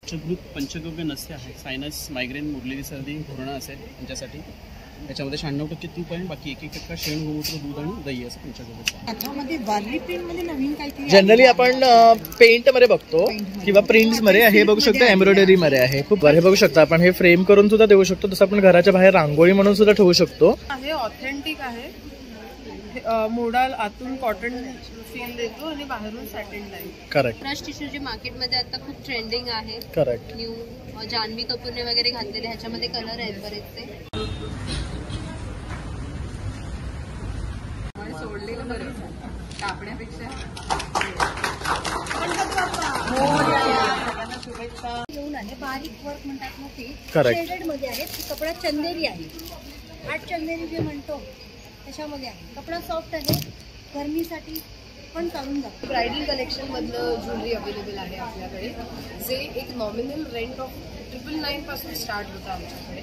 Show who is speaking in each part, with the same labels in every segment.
Speaker 1: उच्चभ्रूत पंचगव्य नस्य आहे. Sinus, migraine, मुरलेली सर्दी, घोरणा असेल त्यांच्यासाठी. त्याच्यामध्ये 96% तूप आहे, बाकी 1% शेण, गोमूत्र, दूध आणि दही असं पंचगव्य.
Speaker 2: त्यामध्ये वारली प्रिंट मध्ये नवीन काहीतरी
Speaker 3: जनरली आपण पेंट मध्ये बघतो किंवा प्रिंट्स मध्ये. हे बघू शकतो एम्ब्रॉयडरी मध्ये आहे. खूप बरे बघू शकता आपण. हे फ्रेम करून सुद्धा देऊ शकतो, तसं आपण घराच्या बाहेर रांगोळी म्हणून सुद्धा ठेवू शकतो.
Speaker 2: हे ऑथेंटिक आहे. मोडाल आतून कॉटन फील देतो आणि बाहेरून satin type.
Speaker 3: Correct.
Speaker 4: Crush tissue जे मार्केटमध्ये आता खूप ट्रेंडिंग आहे.
Speaker 3: करेक्ट.
Speaker 4: न्यू जान्हवी कपूरने वगैरे घातलेले, ह्याच्यामध्ये कलर आहेत बरेचसे.
Speaker 2: सोडलेलं बरं कापण्यापेक्षा.
Speaker 5: घेऊन आले बारीक वर्क म्हणतात ना ते.
Speaker 3: करेक्ट.
Speaker 5: शेडेड मध्ये आहे. कपडा चंदेरी आहे. आठ चंदेरी जे म्हणतो त्याच्यामध्ये आहे. कपडा सॉफ्ट आहे, गरमीसाठी पण चालून जातो.
Speaker 2: ब्रायडल कलेक्शन मधलं ज्वेलरी अवेलेबल आहे आपल्याकडे, जे एक नॉमिनल रेंट ऑफ 999 पासून स्टार्ट होतं आमच्याकडे.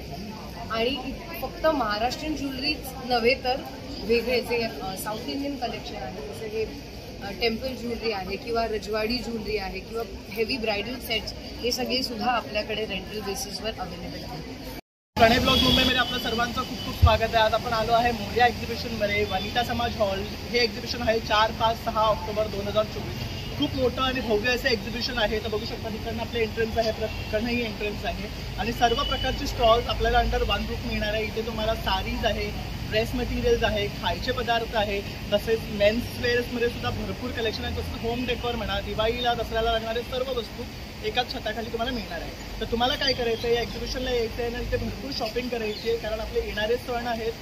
Speaker 2: आणि फक्त महाराष्ट्रीयन ज्वेलरीच नव्हे तर वेगळे जे साऊथ इंडियन कलेक्शन आहे, जसं हे टेम्पल ज्वेलरी आहे किंवा रजवाडी ज्वेलरी आहे किंवा हेवी ब्रायडल सेट्स, हे सगळे सुद्धा आपल्याकडे रेंटल बेसिसवर अवेलेबल आहे.
Speaker 3: प्रणय ब्लॉग मुंबईमध्ये आपलं सर्वांचं खूप खूप स्वागत आहे. आज आपण आलो आहे मोर्या एक्झिबिशनमध्ये. वनिता समाज हॉल हे एक्झिबिशन आहे 4, 5, 6 ऑक्टोबर 2024. खूप मोठं आणि भव्य असं एक्झिबिशन आहे. तर बघू शकता तिकडनं आपलं एंट्रन्स आहे, तिकडनंही एंट्रन्स आहे. आणि सर्व प्रकारचे स्टॉल्स आपल्याला अंडर वन रूफ मिळणार आहे. इथे तुम्हाला साडीज आहे, ड्रेस मटेरियल्स आहे, खायचे पदार्थ आहे, तसेच मेन्स वेअर्समध्ये सुद्धा भरपूर कलेक्शन आहे. तसंच होम डेकोर म्हणा, दिवाळीला दसऱ्याला लागणारे सर्व वस्तू एकाच छताखाली तुम्हाला मिळणार आहे. तर तुम्हाला काय करायचं आहे, या एक्झिबिशनला यायचं आहे आणि इथे भरपूर शॉपिंग करायची आहे, कारण आपले येणारे सण आहेत.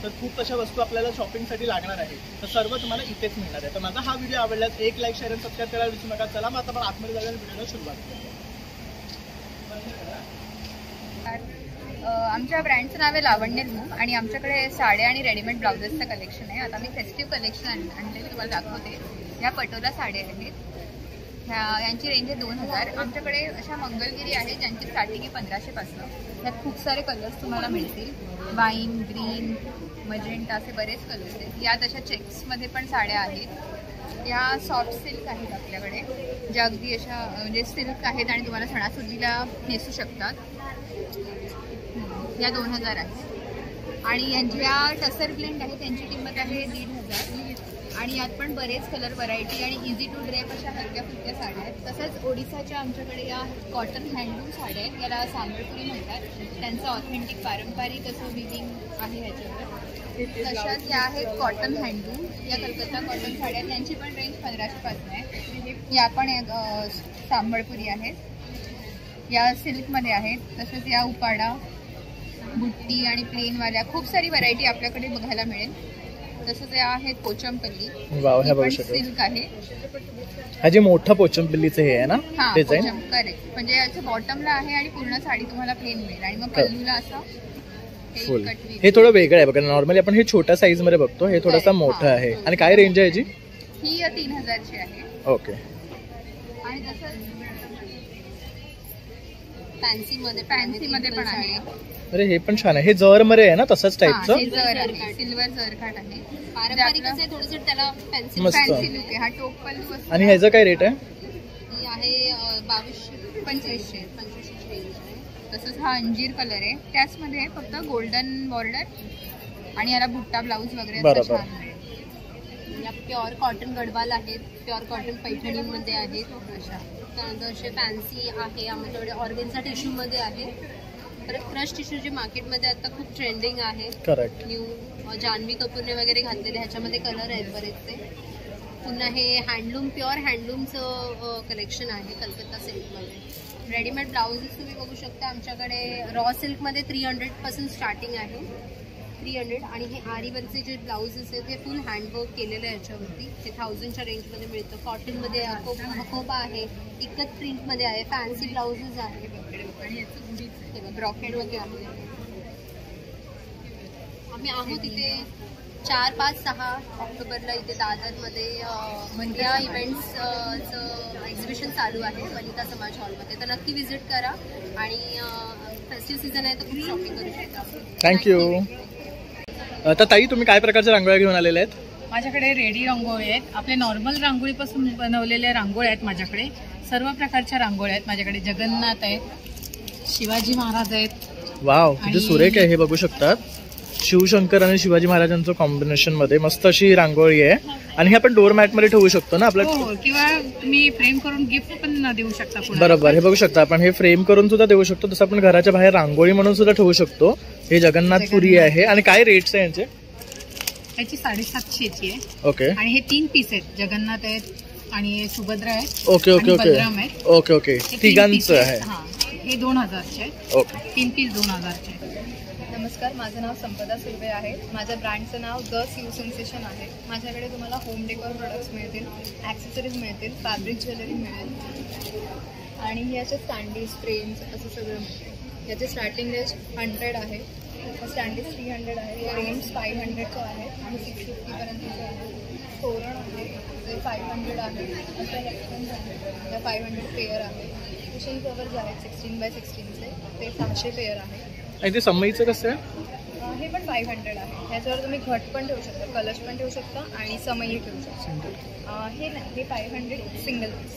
Speaker 3: तर खूप तशा वस्तू आपल्याला शॉपिंगसाठी लागणार आहे. तर सर्व तुम्हाला इथेच मिळणार आहे. तर माझा हा व्हिडिओ आवडल्यास एक लाईक, शेअर आणि सबस्क्राईब करायला विसरू नका. चला मग आता आपण आतमध्ये जायला व्हिडिओला सुरुवात करूया.
Speaker 6: आमच्या ब्रँडचं नाव आहे लावण्य लूम आणि आमच्याकडे साड्या आणि रेडीमेड ब्लाउजेसचं कलेक्शन आहे. आता मी फेस्टिव्ह कलेक्शन आणलेलं तुम्हाला दाखवते. ह्या पटोला साड्या आहेत. यांची रेंज आहे 2000. आमच्याकडे अशा मंगलगिरी आहेत ज्यांची स्टार्टिंग आहे 1500 पासून. त्यात खूप सारे कलर्स तुम्हाला मिळतील. वाईन, ग्रीन, मजेंटा असे बरेच कलर्स आहेत. यात अशा चेक्समध्ये पण साड्या आहेत. या सॉफ्ट सिल्क आहेत आपल्याकडे, ज्या अगदी अशा म्हणजे सिल्क आहेत आणि तुम्हाला सणासुदीला नेसू शकतात. या 2000 आहेत. आणि यांच्या टसर ब्लेंड आहे, त्यांची किंमत आहे 1500. आणि यात पण बरेच कलर व्हरायटी आणि इझी टू ड्रेप अशा हलक्या फुलक्या साड्या आहेत. तसंच ओडिसाच्या आमच्याकडे या कॉटन हँडलूम साड्या आहेत, याला सांबळपुरी म्हणतात. त्यांचं ऑथेंटिक पारंपरिक असं विविंग आहे ह्याच्यावर. तशाच या आहेत कॉटन हँडलूम, या कलकत्ता कॉटन साड्या, त्यांची पण रेंज 1500 पासून आहे. या पण सांबळपुरी आहेत, या सिल्कमध्ये आहेत. तसंच या उपाडा, बुट्टी आणि प्लेनवाल्या खूप सारी व्हरायटी आपल्याकडे बघायला मिळेल. तसंच या आहेत पोचमपल्ली, सिल्क आहे.
Speaker 3: हा जे मोठं पोचमपल्लीचं हे आहे ना,
Speaker 6: तेच आहे. करेक्ट. म्हणजे याचं बॉटमला आहे आणि पूर्ण साडी तुम्हाला प्लेन मिळेल आणि मग पल्लूला असं
Speaker 3: फुल. हे थोडं वेगळं आहे बघा. नॉर्मली आपण हे छोट्या साईज मध्ये बघतो, हे थोडंसं मोठं आहे. आणि काय रेंज आहे याची?
Speaker 6: ही 3000ची आहे.
Speaker 3: ओके.
Speaker 6: आणि तसंच
Speaker 4: फॅन्सीमध्ये
Speaker 6: पण आहे.
Speaker 3: अरे हे पण छान आहे. हे जर मध्ये आहे ना, तसंच टाईपचं
Speaker 6: सिल्वर जरकाट आहे.
Speaker 4: पारंपरिक आहे थोडंसं, त्याला फॅन्सी
Speaker 3: मस्त.
Speaker 6: लुक आहे. हा टोपल.
Speaker 3: आणि ह्याचं काय रेट आहे?
Speaker 4: ही आहे
Speaker 6: 2500.
Speaker 4: रेंज आहे.
Speaker 6: तसंच हा अंजीर कलर आहे, त्याचमध्ये आहे फक्त गोल्डन बॉर्डर आणि याला बुट्टा ब्लाऊज वगैरे
Speaker 3: बरोबर.
Speaker 6: छान मिळेल.
Speaker 4: या प्युअर कॉटन गडवाल आहेत, प्युअर कॉटन पैठणीमध्ये आहेत अशा. त्यानंतर असे फॅन्सी आहे आमच्याकडे, ऑर्गेन्झा टिश्यूमध्ये आहे. तर क्रश टिश्यू जे मार्केटमध्ये आता खूप ट्रेंडिंग आहे.
Speaker 3: करेक्ट.
Speaker 4: न्यू जान्हवी कपूरने वगैरे घातलेले, ह्याच्यामध्ये कलर आहेत बरेचसे. पुन्हा हे हँडलूम, प्युअर हँडलूमचं कलेक्शन आहे कलकत्ता सिल्कमध्ये. रेडीमेड ब्लाउजेस तुम्ही बघू शकता आमच्याकडे. रॉ सिल्कमध्ये 300 पासून स्टार्टिंग आहे, 300. आणि हे आरीवरचे जे ब्लाउजेस आहेत ते फुल हँडवर्क केलेलं आहे याच्यावरती. ते 1000च्या रेंजमध्ये मिळतं. कॉटनमध्ये हकोबा आहे, इकत प्रिंटमध्ये आहे, फॅन्सी ब्लाउजेस आहे आणि याचं ब्रॉकेडमध्ये आहे. आम्ही आहोत इथे 4, 5, 6 ऑक्टोबरला इथे दादरमध्ये वनिता इव्हेंट्सचं एक्झिबिशन चालू आहे वनिता समाज हॉलमध्ये. तर नक्की व्हिजिट करा आणि फेस्टिव्ह सीझन आहे तर खूप शॉपिंग करू शकता.
Speaker 3: थँक्यू. तर ताई, तुम्ही काय प्रकारच्या रांगोळ्या घेऊन आलेल्या आहेत?
Speaker 7: माझ्याकडे रेडी रांगोळी आहेत. आपले नॉर्मल रांगोळीपासून बनवलेल्या रांगोळ्या आहेत माझ्याकडे. सर्व प्रकारच्या रांगोळ्या आहेत माझ्याकडे. जगन्नाथ आहेत, शिवाजी महाराज आहेत.
Speaker 3: वाव, किती सुरेख आहे हे बघू शकतात. शिवशंकर आणि शिवाजी महाराजांचं कॉम्बिनेशन मध्ये मस्त अशी रांगोळी आहे. आणि हे आपण डोर मॅट मध्ये ठेवू शकतो ना आपल्या.
Speaker 7: हो, किंवा तुम्ही फ्रेम करून गिफ्ट पण देऊ शकता.
Speaker 3: बरोबर, हे बघू शकता आपण. हे फ्रेम करून सुद्धा देऊ शकतो. तसं आपण घराच्या बाहेर रांगोळी म्हणून सुद्धा ठेवू शकतो. हे जगन्नाथपुरी आहे. आणि काय रेट्स आहे यांचे?
Speaker 7: याची 750ची आहे.
Speaker 3: ओके.
Speaker 7: आणि हे 3 पीस आहेत. जगन्नाथ आहेत आणि सुभद्रा आहेत.
Speaker 3: ओके ओके ओके
Speaker 7: बलराम आहेत.
Speaker 3: ओके ओके, तिघांचं आहे.
Speaker 7: हे 2000चे आहेत.
Speaker 3: ओके.
Speaker 7: 3 पीस 2000चे.
Speaker 6: नमस्कार, माझं नाव संपदा सुर्वे आहे. माझ्या ब्रँडचं नाव द शिव सेन्सेशन आहे. माझ्याकडे तुम्हाला होम डेकोर प्रोडक्ट्स मिळतील, ॲक्सेसरीज मिळतील, फॅब्रिक ज्वेलरी मिळेल आणि ह्याचे स्टँडीज, फ्रेम्स असं सगळं मिळेल. याचे स्टार्टिंग रेंज 100 आहे, स्टँडीज 300 आहे, फ्रेम्स 500चे आहेत आणि 650पर्यंतचे आहे. तोरण आहे जे 500 आहे, असं हेडफोन्स आहे त्या 500 पेअर आहे. कुशन कवर्स आहेत 16x16चे, ते 600 पेअर आहे.
Speaker 3: आणि ते समईचं कसं आहे?
Speaker 6: हे पण 500 आहे. ह्याच्यावर तुम्ही घट पण ठेवू शकता, कलश पण ठेवू शकता आणि समई ठेवू शकता. हे नाही, हे 500 सिंगल पीस.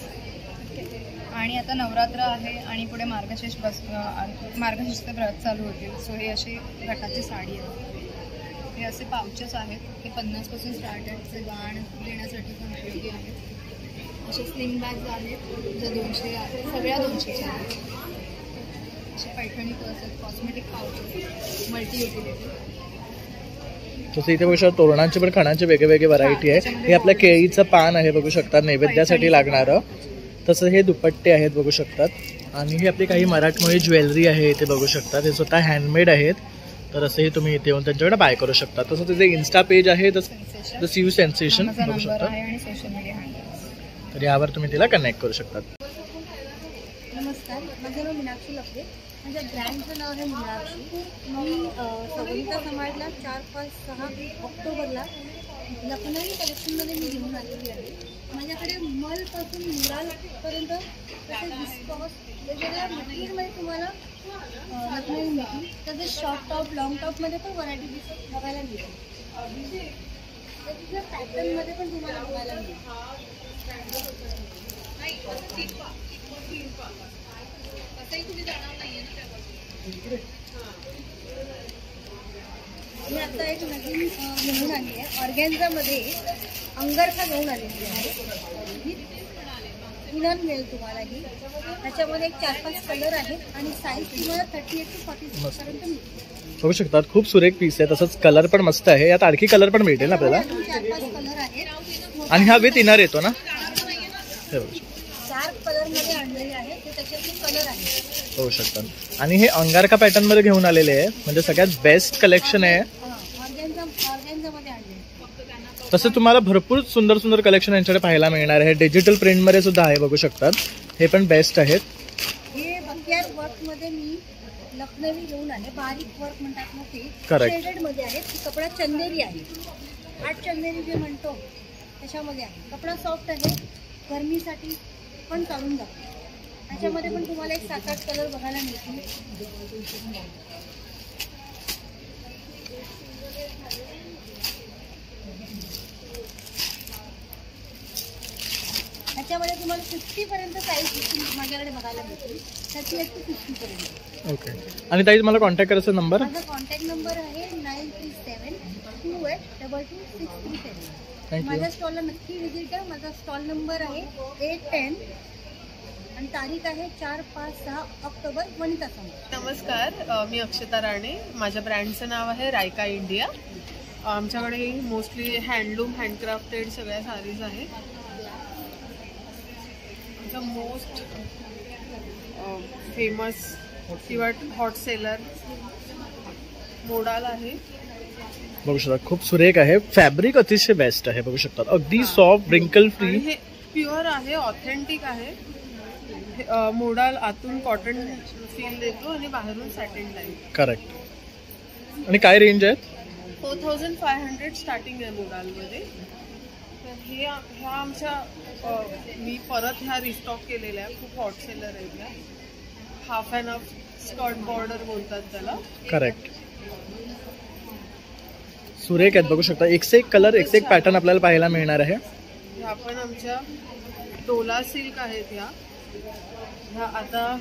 Speaker 6: आणि आता नवरात्र आहे आणि पुढे मार्गशीर्ष मार्गशीर्षचे व्रत चालू होतील. सो हे अशी घटाची साडी आहे. हे असे पाउचेस आहेत. हे 50पासून स्टार्ट आहेत. ते गाण देण्यासाठी पण उपयोगी आहेत. असे स्लिंग बॅग्स आहेत ज्या 200 आहेत, सगळ्या 200च्या आहेत. असे पैठणी पर्स आहेत, कॉस्मेटिक पाउचेस, मल्टी युटिलिटी.
Speaker 3: तसं इथे बघू शकता तोरणांचे पण खणांचे वेगवेगळे व्हरायटी आहे. हे आपलं केळीचं पान आहे बघू शकता, नैवेद्यासाठी लागणारं. तसं हे दुपट्टे आहेत बघू शकतात. आणि हे आपली काही मराठमोळी ज्वेलरी आहे इथे बघू शकतात. हे स्वतः हँडमेड आहेत. तर असंही तुम्ही इथे येऊन त्यांच्याकडे बाय करू शकता. तसं त्याचे इन्स्टा पेज आहे द शिव सेन्सेशन बघू शकता. तर यावर तुम्ही तिला कनेक्ट करू शकता.
Speaker 5: नमस्कार, माझं नाव मीनाक्षी लपडे. माझ्या ब्रँडचं नाव आहे मीनाक्षी. मी सवनिता समाजला 4, 5, 6 ऑक्टोबरला लखनई कलेक्शनमध्ये मी घेऊन आलेली आहे. माझ्याकडे मलपासून मुरालपर्यंत तसेच विस्कॉस वेगवेगळ्या मटेरियलमध्ये तुम्हाला लखनई मिळतील. तसेच शॉर्ट टॉप, लॉंग टॉपमध्ये पण व्हरायटी बघायला मिळेल. वेगवेगळ्या पॅटर्नमध्ये पण तुम्हाला बघायला मिळेल. मी आता एक नवीन घेऊन आली आहे. ऑर्गॅन्झामध्ये अंगरखा घेऊन आलेली आहे. पुन्हा मिळेल तुम्हाला ही. त्याच्यामध्ये 4-5 कलर आहेत आणि साईज तुम्हाला 38 to 46 पर्यंत मिळतील.
Speaker 3: बघू शकतात खूप सुरेख पीस आहे. तसंच कलर पण मस्त आहे. यात आणखी कलर पण मिळतील ना आपल्याला.
Speaker 5: 4-5 कलर आहेत
Speaker 3: आणि हा विथ इनर येतो ना.
Speaker 5: 4 कलरमध्ये आणलेले आहेत. ते त्याच्यातले कलर आहेत
Speaker 3: बघू शकतात. आणि हे अंगारका पॅटर्न मध्ये घेऊन आलेले आहे. म्हणजे सगळ्यात बेस्ट कलेक्शन आहे.
Speaker 5: ऑर्गॅन्झामध्ये आणले.
Speaker 3: तसं तुम्हाला भरपूर सुंदर सुंदर कलेक्शन यांच्याकडे पाहायला मिळणार आहे. डिजिटल प्रिंटमध्ये सुद्धा आहे बघू शकतात. हे पण बेस्ट आहेत.
Speaker 5: हे बकियार वर्कमध्ये मी लखनवी घेऊन आले. बारीक वर्क म्हणतात ना ते शेडेडमध्ये आहे. कपडा चंदेरी आहे. 8 चंदेरी जे म्हणतो त्याच्यामध्ये आहे. कपडा सॉफ्ट आहे, गरमीसाठी पण चालून जातो. त्याच्यामध्ये पण तुम्हाला एक 7-8 कलर बघायला मिळतील. त्याच्यामध्ये तुम्हाला 50पर्यंत साईज माझ्याकडे बघायला मिळतील. 38 to 50पर्यंत.
Speaker 3: ओके. आणि ताई तुम्हाला कॉन्टॅक्ट करायचा नंबर?
Speaker 5: माझा कॉन्टॅक्ट नंबर आहे 9372828637. माझ्या स्टॉलला नक्की व्हिजिट द्या. माझा स्टॉल नंबर आहे 810 आणि तारीख आहे 4, 5, 6 ऑक्टोबर, वनिता समाज.
Speaker 8: नमस्कार, मी अक्षता राणे. माझ्या ब्रँडचं नाव आहे रायका इंडिया. आमच्याकडे मोस्टली हँडलूम, हँडक्राफ्टेड सगळ्या साडीज आहेत. आमचा मोस्ट फेमस किंवा हॉट सेलर मोडाल आहे.
Speaker 3: बघू शकता खूप सुरेख आहे. फॅब्रिक अतिशय बेस्ट आहे बघू शकतात. अगदी सॉफ्ट, रिंकल फ्री.
Speaker 8: हे प्युअर आहे, ऑथेंटिक आहे. मोडाल आतून कॉटन फील देतो आणि बाहेरून सॅटिन टाईप.
Speaker 3: करेक्ट. आणि काय रेंज आहे?
Speaker 8: 4500 स्टार्टिंग आहे मोडालमध्ये. तर ह्या आमच्या मी परत ह्या रिस्टॉक केलेल्या खूप हॉट सेलर आहेत. ह्या half and half skirt border बोलतात त्याला.
Speaker 3: करेक्ट. सुरेख आहेत बघू शकता. एक से एक कलर, एक से एक पॅटर्न आपल्याला पाहायला मिळणार आहे.
Speaker 8: ह्या पण आमच्या डोला सिल्क आहेत. ह्या आता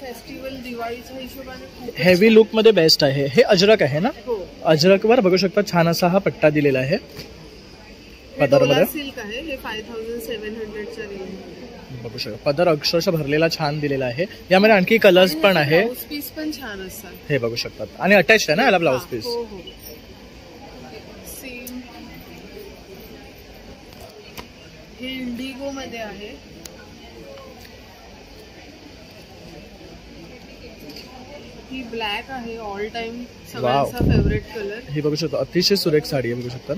Speaker 8: फेस्टिवल दिवाळीच्या हिशोबाने
Speaker 3: हेवी लुक मध्ये बेस्ट आहे. हे अजरक आहे ना?
Speaker 8: हो.
Speaker 3: अजरकवर बघू शकता छान असा हा पट्टा दिलेला आहे पदरमध्ये.
Speaker 8: सिल्क आहे. हे 5700च्या रेंज
Speaker 3: बघू शकता. पदर अक्षरशः भरलेला छान दिलेला आहे. यामध्ये आणखी कलर्स पण आहे.
Speaker 8: ब्लाउज पीस पण छान असतात.
Speaker 3: हे बघू शकतात. आणि अटॅच आहे ना याला ब्लाउज पीस.
Speaker 8: हो हो. सेम हे इंडिगो मध्ये आहे. ही ब्लॅक आहे. ऑल टाइम सगळ्यांचा फेवरेट कलर.
Speaker 3: ही बघू शकता अतिशय सुरेख साडी आहे. बघू शकता.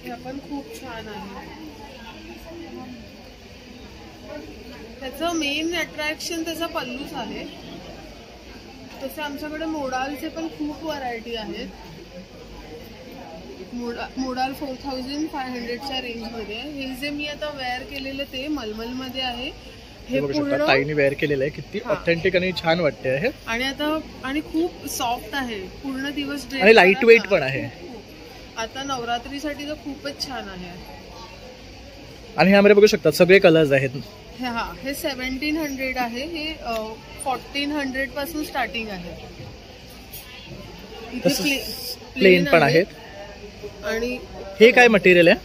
Speaker 8: हे पण खूप छान आहे. त्याचं मेन अट्रॅक्शन त्याचा पल्लूच आहे. तसे आमच्याकडे मोडालचे पण खूप व्हरायटी आहेत. मोडाल 4500च्या रेंजमध्ये. हे जे मी आता वेअर केलेलं ते मलमल मध्ये आहे. हे पूर्ण
Speaker 3: ताईने वेअर केलेलं आहे. किती ऑथेंटिक आणि छान वाटते आहे.
Speaker 8: आणि खूप सॉफ्ट आहे. पूर्ण दिवस ड्रेस
Speaker 3: आणि लाईट वेट पण आहे.
Speaker 8: आता नवरात्रीसाठी तर खूपच छान आहे.
Speaker 3: आणि ह्यामध्ये बघू शकता सगळे कलर्स आहेत.
Speaker 8: हे 1700 आहे. हे 1400 पासून स्टार्टिंग आहे. इथे
Speaker 3: प्लेन पण आहेत.
Speaker 8: आणि
Speaker 3: हे काय मटेरियल आहे?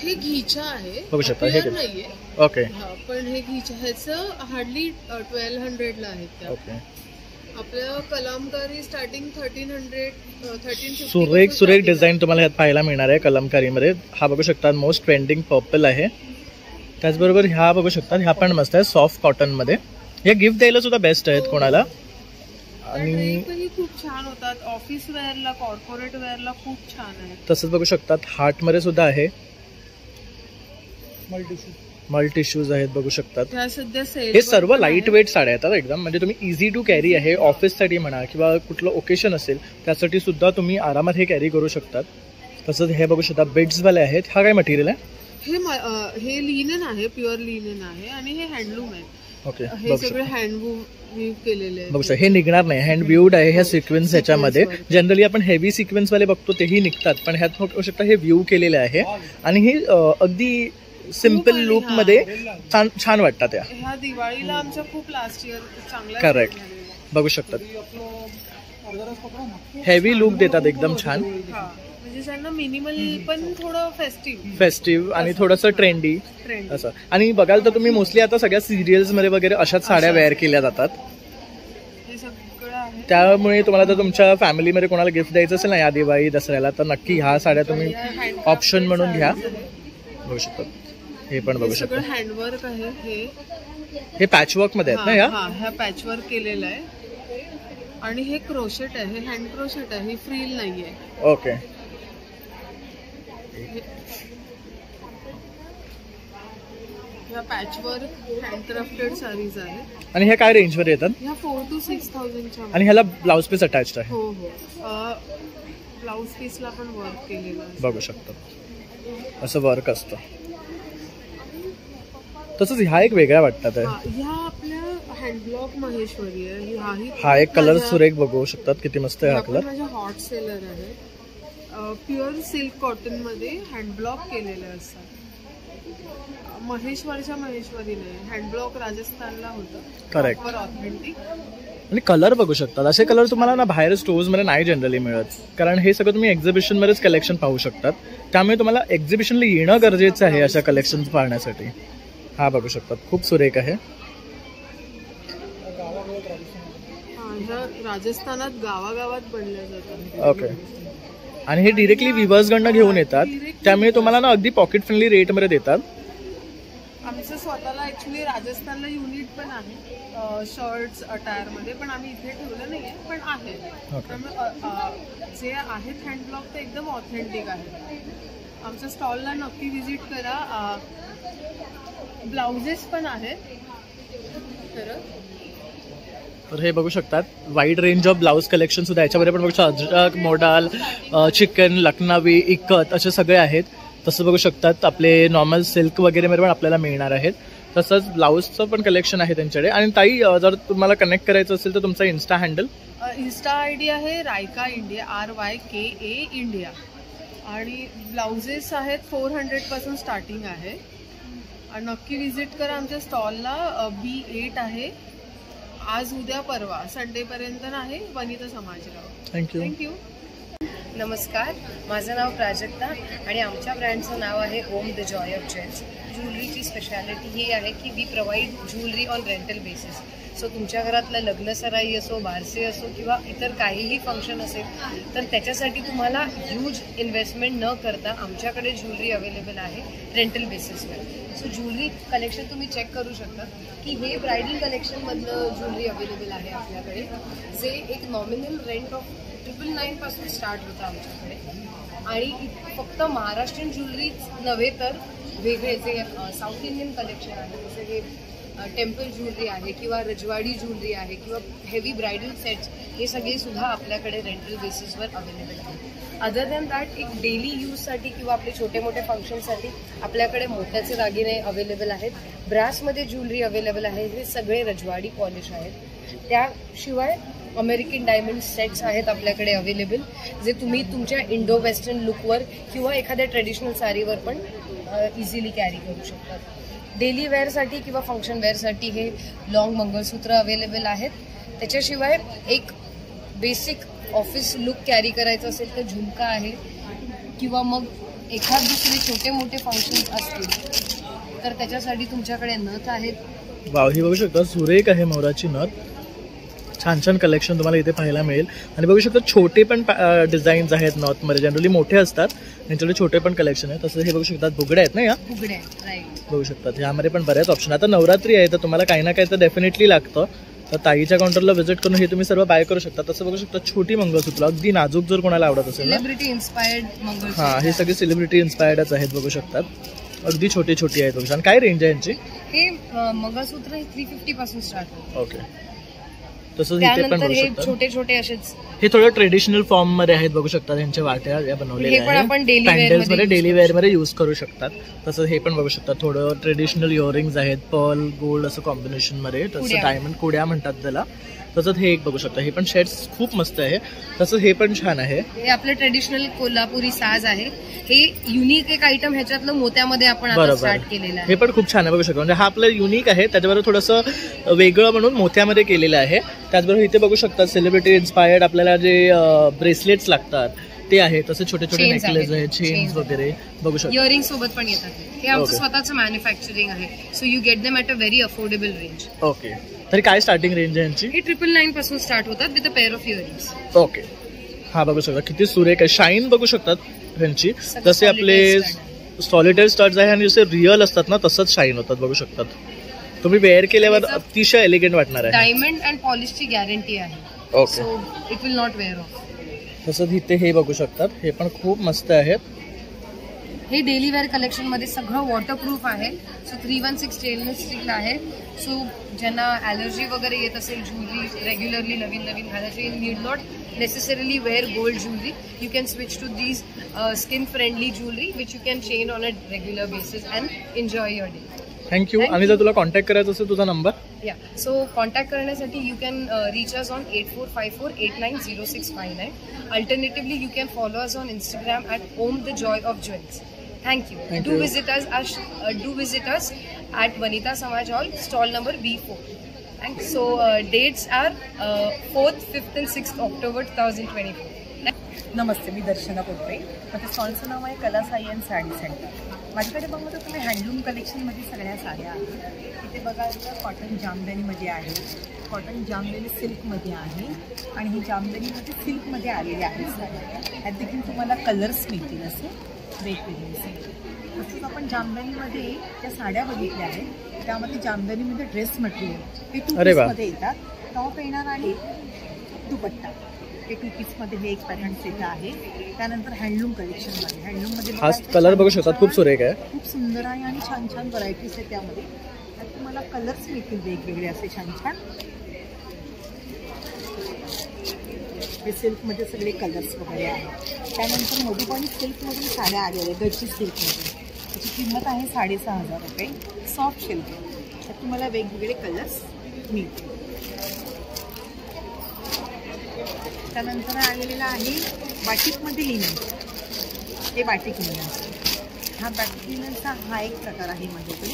Speaker 8: हे घीचा आहे.
Speaker 3: बघू शकता. हे
Speaker 8: नाहीये.
Speaker 3: ओके.
Speaker 8: पण हे घीचा ह्याचं हार्डली 1200ला आहेत त्या.
Speaker 3: ओके.
Speaker 8: आपल्या कलमकारी स्टार्टिंग 1350.
Speaker 3: सुरेख डिझाईन तुम्हाला ह्यात पाहायला मिळणार आहे कलमकारीमध्ये. हा बघू शकता मोस्ट ट्रेंडिंग पर्पल आहे. त्याचबरोबर ह्या बघू शकता ह्या पण मस्त आहे सॉफ्ट कॉटन मध्ये. या गिफ्ट द्यायला सुद्धा बेस्ट आहेत कोणाला.
Speaker 8: आणि खूप छान होतात. ऑफिस वेअरला, कॉर्पोरेट वेअरला खूप छान आहे.
Speaker 3: तसंच बघू शकतात हार्ट मध्ये सुद्धा आहे. मल्टी शूज आहेत बघू शकतात. हे सर्व लाईट वेट साड्या आहेत एकदम. म्हणजे तुम्ही इझी टू कॅरी आहे. ऑफिससाठी म्हणा किंवा कुठलं ओकेशन असेल त्यासाठी सुद्धा तुम्ही आरामात हे कॅरी करू शकतात. तसंच हे बघू शकता बिट्स वाले आहेत. हा काय मटेरियल आहे?
Speaker 8: हे लिनन आहे. प्युअर लिनन आहे. आणि हे हँडलूम आहे.
Speaker 3: ओके.
Speaker 8: हे सगळे हँडवूव केलेले आहे.
Speaker 3: बघू शकता हे निघणार नाही. हँड व्ह्यूड आहे ह्या सिक्वेन्स ह्याच्यामध्ये. जनरली आपण हेवी सिक्वेन्स वाले बघतो तेही निघतात. पण ह्यात बघू शकता हे व्ह्यू केलेले आहे. आणि हे अगदी सिम्पल लुक मध्ये छान वाटतात.
Speaker 8: ह्या दिवाळीला आमच्या खूप लास्ट इयर चांगला.
Speaker 3: करेक्ट. बघू शकतात हेवी लुक देतात एकदम छान.
Speaker 8: म्हणजे त्यांना मिनिमल पण थोडं
Speaker 3: फेस्टिव्ह आणि थोडंसं ट्रेंडी असं. आणि बघाल तर तुम्ही मोस्टली आता सगळ्या सिरियल्स मध्ये वगैरे अशाच साड्या वेअर केल्या जातात. त्यामुळे तुम्हाला जर तुमच्या फॅमिलीमध्ये कोणाला गिफ्ट द्यायचं असेल ना या दिवाळी दसऱ्याला तर नक्की ह्या साड्या तुम्ही ऑप्शन म्हणून घ्या. बघू शकता हे पण बघू शकता.
Speaker 8: हँडवर्क आहे.
Speaker 3: हे पॅचवर्क मध्ये आहेत ना?
Speaker 8: ह्या पॅचवर्क केलेलं आहे. आणि हे क्रोशेट आहे. हे हँड क्रोशेट आहे. हे फ्रील नाहीये.
Speaker 3: ओके.
Speaker 8: ह्या पॅचवर्क हँडक्राफ्टेड साडीज आहेत.
Speaker 3: आणि ह्या काय रेंज वर येतात?
Speaker 8: ह्या 4,000 to 6,000च्या.
Speaker 3: आणि ह्याला ब्लाउज पीस अटॅच्ड आहे.
Speaker 8: हो हो. ब्लाउज पीसला पण वर्क केलेलं आहे.
Speaker 3: बघू शकता असं वर्क असतं. तसंच ह्या एक वेगळ्या वाटतात.
Speaker 8: ह्या आपल्या हँडब्लॉक महेश्वरी आहे.
Speaker 3: हा एक कलर सुरेख बघू शकतात किती मस्त आहे हा कलर.
Speaker 8: माझा हॉट सेलर आहे. प्युअर सिल्क कॉटन मध्ये हँडब्लॉक केलेले असतात. महेश्वरच्या महेश्वरीने हँडब्लॉक राजस्थानला होतं.
Speaker 3: करेक्ट.
Speaker 8: ऑथेंटिक.
Speaker 3: आणि कलर बघू शकतात. असे कलर तुम्हाला ना बाहेर स्टोर्स मध्ये नाही जनरली मिळत. कारण हे सगळं तुम्ही एक्झिबिशन मध्येच कलेक्शन पाहू शकतात. त्यामुळे तुम्हाला एक्झिबिशनला येणं गरजेचं आहे अशा कलेक्शन पाहण्यासाठी. हा बघू शकतात खूप सुरेख आहे.
Speaker 8: राजस्थानात गावागावात बनल्या जातात.
Speaker 3: ओके. आणि हे डिरेक्टली विवर्स कडनं घेऊन येतात. त्यामुळे तुम्हाला ना अगदी पॉकेट फ्रेंडली रेट मध्ये देतात.
Speaker 8: आमचं स्वतःला ऍक्च्युली राजस्थानला युनिट पण आहे शर्ट्स अटायर मध्ये. पण आम्ही इथे ठेवलं नाहीये पण आहे. त्यामुळे जे आहेत हँडब्लॉक ते एकदम ऑथेंटिक आहे. आमच्या स्टॉलला नक्की व्हिजिट करा. ब्लाउजेस पण आहेत.
Speaker 3: तर हे बघू शकतात wide range of blouse collection सुद्धा याच्यामध्ये पण बघू शकता. अजरक, मोडाल, चिकन, लखनवी, इक्कत असे सगळे आहेत. तसं बघू शकतात आपले नॉर्मल सिल्क वगैरेमध्ये पण आपल्याला मिळणार आहेत. तसंच ब्लाऊजचं पण कलेक्शन आहे त्यांच्याकडे. आणि ताई, जर तुम्हाला कनेक्ट करायचं असेल तर तुमचा इन्स्टा हँडल?
Speaker 8: इन्स्टा ID आहे रायका इंडिया, RYKA इंडिया. आणि ब्लाउजेस आहेत 400 पासून स्टार्टिंग आहे. नक्की विजिट करा आमच्या स्टॉलला. B8 आहे. आज उद्या परवा संडेपर्यंत आहे, वनिता समाजराव.
Speaker 3: थँक्यू.
Speaker 2: नमस्कार, माझं नाव प्राजक्ता आणि आमच्या ब्रँडचं नाव आहे Om the joy of jewels. ज्वेलरीची स्पेशालिटी ही आहे की we provide jewellery on rental basis. So तुमच्या घरातलं लग्न सराई असो, बारसे असो किंवा इतर काहीही फंक्शन असेल तर त्याच्यासाठी तुम्हाला ह्यूज इन्व्हेस्टमेंट न करता आमच्याकडे ज्वेलरी अवेलेबल आहे रेंटल बेसिसवर. सो ज्वेलरी कलेक्शन तुम्ही चेक करू शकता की हे ब्रायडल कलेक्शनमधलं ज्वेलरी अवेलेबल आहे आपल्याकडे, जे एक नॉमिनल रेंट ऑफ 999 पासून स्टार्ट होतं आमच्याकडे. आणि फक्त महाराष्ट्रीयन ज्वेलरीच नव्हे तर वेगळे जे साऊथ इंडियन कलेक्शन आहे, जसं हे टेम्पल ज्वेलरी आहे किंवा रजवाडी ज्वेलरी आहे किंवा हेवी ब्रायडल सेट्स, हे सगळे सुद्धा आपल्याकडे रेंटल बेसिसवर अवेलेबल आहे. अदर दॅन दॅट एक डेली यूजसाठी किंवा आपले छोटे मोठे फंक्शनसाठी आपल्याकडे मोत्याचे दागिने अवेलेबल आहेत. ब्रासमध्ये ज्वेलरी अवेलेबल आहे. हे सगळे रजवाडी पॉलिश आहेत. त्याशिवाय अमेरिकन डायमंड सेट्स आहेत आपल्याकडे अवेलेबल, जे तुम्ही तुमच्या इंडो वेस्टर्न लुकवर किंवा एखाद्या ट्रेडिशनल साडीवर पण इझिली कॅरी करू शकतात. डेली वेअरसाठी किंवा फंक्शन वेअरसाठी हे लॉंग मंगळसूत्र अवेलेबल आहेत. त्याच्याशिवाय एक बेसिक ऑफिस लुक कॅरी करायचं असेल तर झुमका आहे किंवा मग एखाद दुसरे छोटे मोठे फंक्शन्स असतील तर त्याच्यासाठी तुमच्याकडे नथ आहेत.
Speaker 3: वाव, ही बघू शकता सुरेख आहे मोराची नथ. छान छान कलेक्शन तुम्हाला इथे पाहायला मिळेल. आणि बघू शकता छोटे पण डिझाईन्स आहेत नॉर्थमध्ये. जनरली मोठे असतात, त्यांच्याकडे छोटे पण कलेक्शन आहे. तसं हे बघू शकतात बुगड्या आहेत ना, या
Speaker 2: बुगड्या राईट
Speaker 3: बघू शकतात. यामध्ये पण बऱ्याच ऑप्शन. आता नवरात्री आहे तर तुम्हाला काही ना काही तर डेफिनेटली लागतं, तर ताईच्या काउंटरला व्हिजिट करून हे तुम्ही सर्व बाय करू शकता. तसं बघू शकता छोटी मंगळसूत्र अगदी नाजूक जर कोणाला आवडत असेल ना,
Speaker 2: सेलिब्रिटी इन्स्पायर्ड मंगळसूत्र.
Speaker 3: हां, हे सगळे सेलिब्रिटी इन्स्पायर्डच आहेत बघू शकतात. अगदी छोटी छोटी आहेत बघू. आणि काय रेंज आहे यांची?
Speaker 2: हे मंगळसूत्र हे 350 पासून स्टार्ट होतं.
Speaker 3: ओके. तसंच इथे पण बघू
Speaker 2: हे
Speaker 3: शकता
Speaker 2: छोटे छोटे असेच
Speaker 3: हे थोडं ट्रेडिशनल फॉर्म मध्ये आहेत बघू शकता. त्यांच्या वाट्या या बनवलेल्या आहेत, पॅन्डल्स मध्ये डेली वेअर मध्ये यूज करू शकतात. तसं हे पण बघू शकता थोडं ट्रेडिशनल इयरिंग्स आहेत, पर्ल गोल्ड असं कॉम्बिनेशन मध्ये. तसं डायमंड कुड्या म्हणतात त्याला. तसंच हे एक बघू शकता, हे पण शेड्स खूप मस्त आहे. तसंच हे पण छान आहे.
Speaker 2: हे आपलं ट्रेडिशनल कोल्हापुरी साज आहे. हे युनिक एक आयटम ह्याच्यातलं मोत्यामध्ये आपण आता स्टार्ट केलेलं आहे.
Speaker 3: हे पण खूप छान आहे बघू शकता. म्हणजे हा आपलं युनिक आहे, त्याच्याबरोबर थोडंसं वेगळं म्हणून मोत्यामध्ये केलेलं आहे. त्याचबरोबर इथे बघू शकता सेलिब्रिटी इन्स्पायर्ड आपल्याला जे ब्रेसलेट्स लागतात ते आहे. तसे छोटे छोटे नेकलेस आहेत, चेन्स वगैरे बघू शकता.
Speaker 2: इयरिंग सोबत पण येतात. हे आमचं स्वतःचं मॅन्युफॅक्चरिंग आहे. So you get them at a very affordable range.
Speaker 3: Okay. तरी काय स्टार्टिंग रेंज आहे यांची?
Speaker 2: हे 999 पासून स्टार्ट होतात with a pair of earrings.
Speaker 3: Okay. हा बघू शकता किती सुरेख आहे. शाईन बघू शकतात ह्यांची. जसे आपले सॉलिटेअर स्टड्स आहे आणि जसे रिअल असतात ना तसंच शाईन होतात बघू शकतात. तुम्ही वेअर केल्यावर अतिशय एलिगंट वाटणार आहे.
Speaker 2: डायमंड अँड पॉलिशची गॅरंटी आहे.
Speaker 3: Okay.
Speaker 2: So it will not wear off.
Speaker 3: तसंच इथे हे बघू शकतात, हे पण खूप मस्त आहेत.
Speaker 2: हे डेली वेअर कलेक्शन मध्ये सगळं वॉटरप्रूफ आहे. सो 316 स्टेनलेस स्टील आहे. सो ज्यांना ॲलर्जी वगैरे येत असेल ज्वेलरी रेग्युलरली नवीन नवीन घालायची, need not necessarily wear gold jewelry. You can switch to these skin friendly jewelry which you can chain on a regular basis and enjoy your day.
Speaker 3: Thank you. आणि जर तुला contact करायचं असेल तुझा नंबर?
Speaker 2: या so contact करण्यासाठी you can reach us on 8454890659. Alternatively you can follow us on Instagram at Om the joy of jewels. Thank you. Do visit us at Vanita Samaj Hall, stall number B4. Thanks. So dates are 4th, 5th and 6th October 2024.
Speaker 9: नमस्ते, मी दर्शना कोटरे. माझ्या स्टॉलचं नाव आहे कला Sai and sari centre. माझ्याकडे बघा तर तुम्ही handloom कलेक्शनमध्ये सगळ्या साड्या आहेत. इथे बघा तर कॉटन जामदानीमध्ये आहे, कॉटन जामदानी सिल्कमध्ये आहे आणि ही जामदानीमध्ये सिल्कमध्ये आलेली आहेत साड्या. ह्यात देखील तुम्हाला कलर्स मिळतील असे वेगवेगळे. तसंच आपण जामदानीमध्ये ज्या साड्या बघितल्या आहेत त्यामध्ये जामदानीमध्ये ड्रेस मटेरियल हे 2 पीसमध्ये येतात. टॉप येणार आणि दुपट्टा हे 2 पीसमध्ये हे एक पॅटर्न सेट आहे. त्यानंतर हँडलूम कलेक्शनमध्ये हँडलूममध्ये हा
Speaker 3: कलर बघू शकतात, खूप सुरेख आहे,
Speaker 9: खूप सुंदर आहे आणि छान छान व्हरायटीज आहेत. त्यामध्ये त्यात तुम्हाला कलर्स मिळतील वेगवेगळे असे छान छान. हे सिल्कमध्ये सगळे कलर्स वगैरे आहेत. त्यानंतर मधुबनी सिल्कमधून साड्या आलेल्या आहेत, गच्ची सिल्कमध्ये. त्याची किंमत आहे 6,500 रुपये. सॉफ्ट सिल्क तर तुम्हाला वेगवेगळे कलर्स मिळतील. त्यानंतर आलेलेला आहे बाटिकमध्ये लिनन. हे बाटिक लिनन. हा बाटिक लिननचा हा एक प्रकार आहे माझ्याकडे.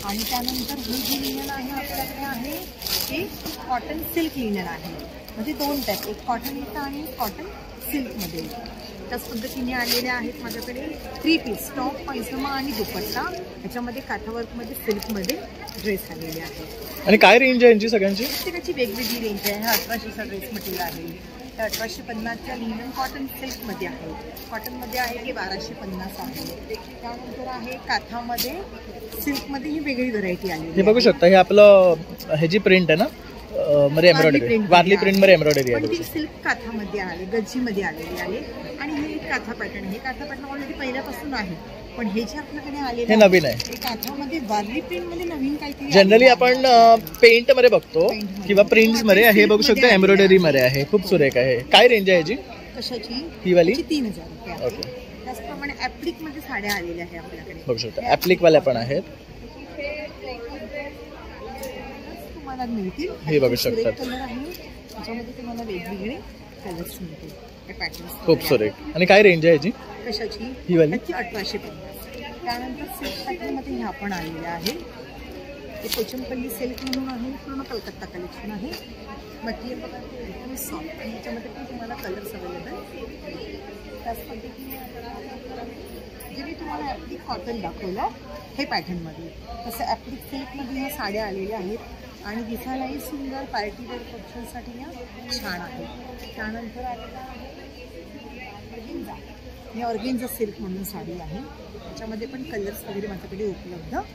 Speaker 9: आणि त्यानंतर हे जे लिनन आहे आपल्याकडे आहे हे कॉटन सिल्क लिनन आहे. म्हणजे दोन टाईप, एक कॉटन येतं आणि कॉटन सिल्कमध्ये येतं. त्याच पद्धतीने आलेले आहेत माझ्याकडे 3 पीस टॉप, पैजमा आणि दुपट्टा. याच्यामध्ये काठावर्कमध्ये सिल्कमध्ये ड्रेस आलेले आहेत.
Speaker 3: आणि काय रेंज आहे यांची सगळ्यांची?
Speaker 9: प्रत्येकाची वेगवेगळी रेंज आहे. हा 1800चा ड्रेस मटेरियल आहे. त्या 1850च्या लिनन कॉटन सिल्कमध्ये आहे. कॉटनमध्ये आहे ते 1250 आहे. त्यानंतर आहे काठामध्ये सिल्कमध्ये ही वेगळी व्हरायटी आली.
Speaker 3: हे बघू शकता, हे आपलं ह्याची प्रिंट आहे ना, मध्ये एम्ब्रॉयडरी, वारली प्रिंट मध्ये एम्ब्रॉयडरी आहे.
Speaker 9: पण ती सिल्क काठामध्ये आले, गज्जीमध्ये आलेली आहे. आणि हे काथा पॅटर्न, हे काथा पॅटर्न ऑलरेडी पहिल्यापासून आहे. पण हे जे आपल्याकडे आलेले
Speaker 3: हे नवीन आहे.
Speaker 9: हे काठामध्ये वारली प्रिंट मध्ये नवीन काहीतरी.
Speaker 3: जनरली आपण पेंट मध्ये बघतो किंवा प्रिंट्स मध्ये. हे बघू शकता एम्ब्रॉयडरी मध्ये आहे. खूप सुरेख आहे. काय रेंज आहे याची?
Speaker 9: कशाची?
Speaker 3: ही वाली
Speaker 9: 3000 रुपये.
Speaker 3: ओके.
Speaker 9: त्याचप्रमाणे ऍप्लिक मध्ये साड्या आलेल्या आहे आपल्याकडे.
Speaker 3: बघू शकता ऍप्लिक वाल्या पण आहेत.
Speaker 9: तुम्हाला मिळतील.
Speaker 3: हे बघू शकता
Speaker 9: कलर आहे त्याच्यामध्ये तुम्हाला वेगवेगळे कलर्स मिळतील.
Speaker 3: खूप सुरेख. आणि काय रेंज आहे याची?
Speaker 9: कशाची?
Speaker 3: ही वाली
Speaker 9: 1850. त्यानंतर सिल्क पॅटर्नमध्ये ह्या पण आलेल्या आहे. ते कोचमपल्ली सिल्क म्हणून आहे. पूर्ण कलकत्ता कलेक्शन आहे. मटेरियल बघा एकदम सॉफ्ट आणि याच्यामध्ये पण तुम्हाला कलर्स अवेलेबल. त्याच पद्धतीने जे मी तुम्हाला ॲप्लिक कॉटन दाखवलं हे पॅटर्नमध्ये, तसं ॲप्लिक सिल्कमध्ये ह्या साड्या आलेल्या आहेत. आणि दिसायलाही सुंदर पार्टीवेअर फंक्शनसाठी या छान आहे. त्यानंतर आलेला ऑर्गेन्झा. ही ऑर्गेन्झा सिल्क म्हणून साडी आहे. त्याच्यामध्ये पण कलर्स वगैरे माझ्याकडे उपलब्ध आहे.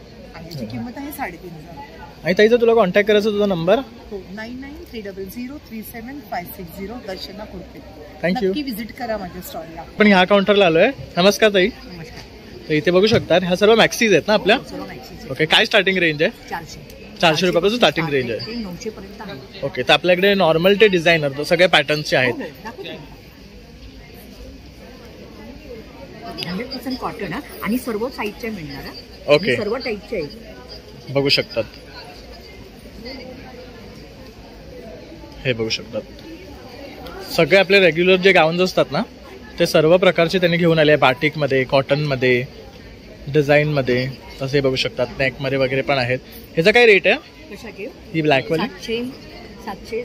Speaker 9: याची किंमत आहे 3500.
Speaker 3: आणि ताई जर तुला कॉन्टॅक्ट करायचा तुझा नंबर?
Speaker 9: हो, 9930037560. दर्शना कुर्ते.
Speaker 3: थँक्यू.
Speaker 9: नक्की विजिट करा माझ्या स्टॉलला.
Speaker 3: पण ह्या काउंटरला आलोय. नमस्कार ताई.
Speaker 9: नमस्कार.
Speaker 3: तर इथे बघू शकता ह्या सर्व मॅक्सीज आहेत ना आपल्या?
Speaker 9: सर्व मॅक्सीज.
Speaker 3: ओके. काय स्टार्टिंग रेंज आहे?
Speaker 9: 400
Speaker 3: रुपयापासून स्टार्टिंग रेंज आहे.
Speaker 9: 900 पर्यंत आहे.
Speaker 3: ओके. तर आपल्याकडे नॉर्मल ते डिझायनर तो सगळे पॅटर्नचे आहेत.
Speaker 9: 100% कॉटन आणि सर्व साईजचे मिळणार.
Speaker 3: ओके.
Speaker 9: सर्व टाईपचे आहेत.
Speaker 3: बघू शकतात. हे बघू शकतात सगळे आपले रेग्युलर जे गाऊन्स असतात ना ते सर्व प्रकारचे त्यांनी घेऊन आले आहे. बाटिकमध्ये, कॉटनमध्ये, डिझाईनमध्ये. तसे बघू शकतात नेकमध्ये वगैरे पण आहेत. ह्याचा काय रेट आहे?
Speaker 9: कशाचे?
Speaker 3: ही ब्लॅकवाली
Speaker 9: 700, 700,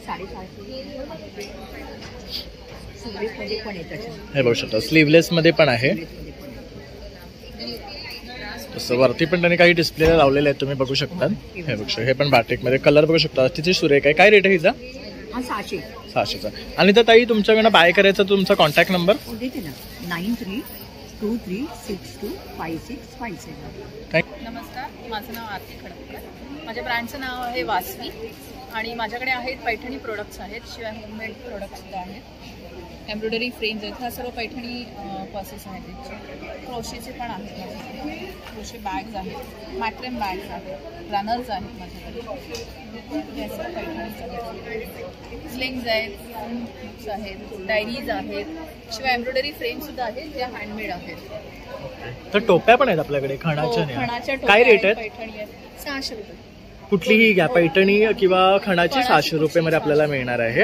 Speaker 9: 750 पण येतात.
Speaker 3: हे बघू शकता स्लीवलेसमध्ये पण आहे. तसं वरती पण त्यांनी काही डिस्प्लेला लावलेले आहेत, तुम्ही बघू शकता. हे बघू शकता. हे पण बाटिकमध्ये कलर बघू शकता. अतिशय सुरेख आहे. काय रेट आहे हिचा? 600चा. आणि तर ताई तुमच्याकडनं बाय करायचा तुमचा कॉन्टॅक्ट नंबर
Speaker 9: देते ना. 9323625657.
Speaker 10: नमस्कार, माझं नाव आरती खडकर. माझ्या ब्रँडचं नाव आहे वासवी आणि माझ्याकडे आहेत पैठणी प्रोडक्ट्स आहेत. शिवाय होममेड प्रोडक्ट्स सुद्धा आहेत. एम्ब्रॉयडरी फ्रेम्स आहेत. ह्या सर्व पैठणी पर्सेस आहेत त्याचे. क्रोशेचे पण आहेत माझ्याकडे. क्रोशे बॅग्स आहेत. मॅट्रेम बॅग्स आहेत. रनर्स आहेत माझ्याकडे. या सर्व पैठणीज आहेत. स्लिंग्स आहेत. बुक्स आहेत. डायरीज आहेत. शिवाय एम्ब्रॉयडरी फ्रेम्ससुद्धा आहेत ज्या हँडमेड आहेत.
Speaker 3: तर टोप्या पण आहेत आपल्याकडे खणाच्या. काय रेट आहेत?
Speaker 10: पैठणी आहेत 600 रुपये.
Speaker 3: कुठलीही घ्या पैठणी किंवा खणाची 600 रुपयामध्ये आपल्याला मिळणार आहे.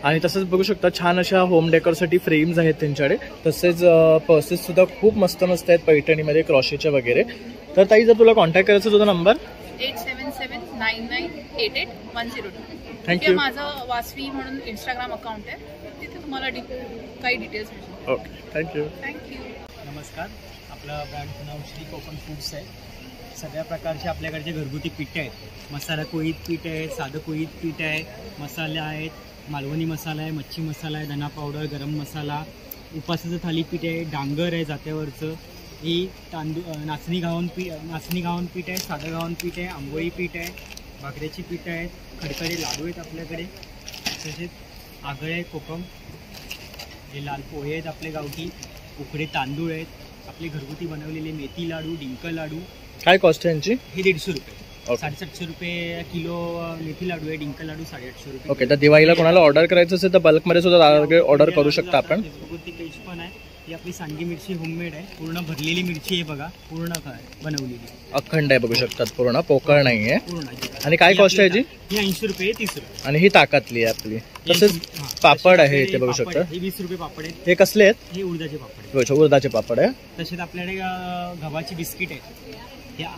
Speaker 3: आणि तसंच बघू शकता छान अशा होम डेकोरसाठी फ्रेम्स आहेत त्यांच्याकडे. तसेच पर्सेस सुद्धा खूप मस्त मस्त आहेत पैठणीमध्ये, क्रॉशेच्या वगैरे. तर ताई जर तुला कॉन्टॅक्ट करायचा तुझा नंबर
Speaker 10: 8779981102.
Speaker 3: थँक्यू.
Speaker 10: माझं वासवी म्हणून इंस्टाग्राम अकाउंट आहे. तिथे तुम्हाला काही डिटेल्स मिळतील.
Speaker 3: ओके. थँक्यू.
Speaker 11: नमस्कार. आपलं ब्रँडचं नाव श्री कोकण फूड्स आहे. सगळ्या प्रकारचे आपल्याकडचे घरगुती पीठ आहेत. मसाला कोळीत पीठ आहे, साधं कोळीत पीठ आहे, मसाले आहेत, मालवणी मसाला आहे, मच्छी मसाला आहे, धना पावडर, गरम मसाला, उपासाचं थालीपीठ आहे, डांगर आहे जात्यावरचं, ही नाचणी घावन पीठ आहे, साधं घावन पीठ आहे, आंबोळी पीठ आहे, भाकऱ्याची पीठ आहेत, खडखडे लाडू आहेत आपल्याकडे. तसेच आगळ आहे, कोकम, हे लाल पोहे आहेत आपले गावठी, उकडे तांदूळ आहेत, आपले घरगुती बनवलेले मेथी लाडू, डिंक लाडू.
Speaker 3: काय कॉस्ट आहे यांची?
Speaker 11: ही 150 रुपये. 750 रुपये किलो मेथी लाडू आहे. डिंक लाडू 850 रुपये.
Speaker 12: ओके, तर दिवाळीला कोणाला ऑर्डर करायचं असेल तर बल्कमध्ये सुद्धा ऑर्डर करू शकता आपण.
Speaker 11: फेसबुकवरती पेज पण आहे. ही आपली सांडगी मिरची होममेड आहे. पूर्ण भरलेली मिरची आहे बघा, पूर्ण बनवलेली
Speaker 12: अखंड आहे, बघू शकतात, पूर्ण पोकळ नाही आहे.
Speaker 11: पूर्ण.
Speaker 12: आणि काय कॉस्ट आहे याची?
Speaker 11: ही 80 रुपये 30 रुपये.
Speaker 12: आणि ही ताकातली आहे आपली. तसेच पापड आहे इथे बघू शकता.
Speaker 11: हे 20 रुपये पापड आहेत.
Speaker 12: हे कसले आहेत?
Speaker 11: हे उडदाचे पापड आहेत.
Speaker 12: उडदाचे पापड आहे.
Speaker 11: तसेच आपल्याकडे गव्हाची बिस्किट आहे.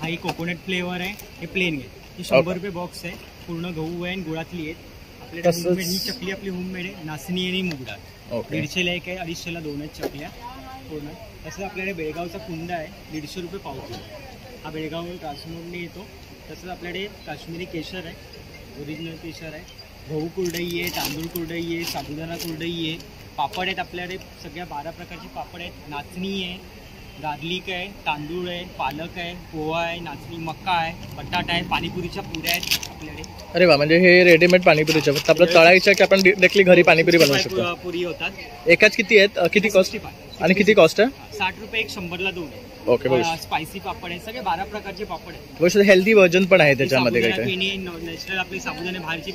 Speaker 11: हे कोकोनट फ्लेवर आहे. हे प्लेन आहे. ही 100 रुपये बॉक्स आहे. पूर्ण गहू आहे आणि गुळातली आहेत. आपल्याकडे होममेड ही चकली आपली होममेड आहे. नाचणी आणि मुगडा. 150ला एक आहे, 250ला 2 आहेत चकल्या पूर्ण. तसंच आपल्याकडे बेळगावचा कुंदा आहे. 150 रुपये पाव किलो. हा बेळगाव ट्रान्सपोर्टने येतो. तसंच आपल्याकडे काश्मीरी केशर आहे, ओरिजिनल केशर आहे. गहू कुरडई आहे, तांदूळ कुरडई आहे, साबुदाणा कुरडई आहे. पापड आहेत आपल्याकडे सगळ्या 12 प्रकारचे पापड आहेत. नाचणी आहे, गार्लिक आहे, तांदूळ आहे, पालक आहे, पोहा आहे, नाचणी मका आहे, बटाटा आहे, पाणीपुरीच्या पुऱ्या आहेत आपल्याकडे.
Speaker 12: अरे वा, म्हणजे हे रेडीमेड पाणीपुरीच्या फक्त आपलं तळायच्या की आपण डायरेक्टली घरी पाणीपुरी बनवू शकतो?
Speaker 11: पुरी होतात.
Speaker 12: एकाच किती आहेत? किती कॉस्ट आणि किती कॉस्ट आहे?
Speaker 11: 60 रुपये एक, 100ला 2 आहे.
Speaker 12: ओके, बघू.
Speaker 11: स्पायसी पापड आहे, सगळे 12 प्रकारचे पापड आहेत.
Speaker 12: बघू हेल्दी व्हर्जन पण आहे त्याच्यामध्ये. काय काय
Speaker 11: नॅचरल आपली साबुदाणे बाहेरची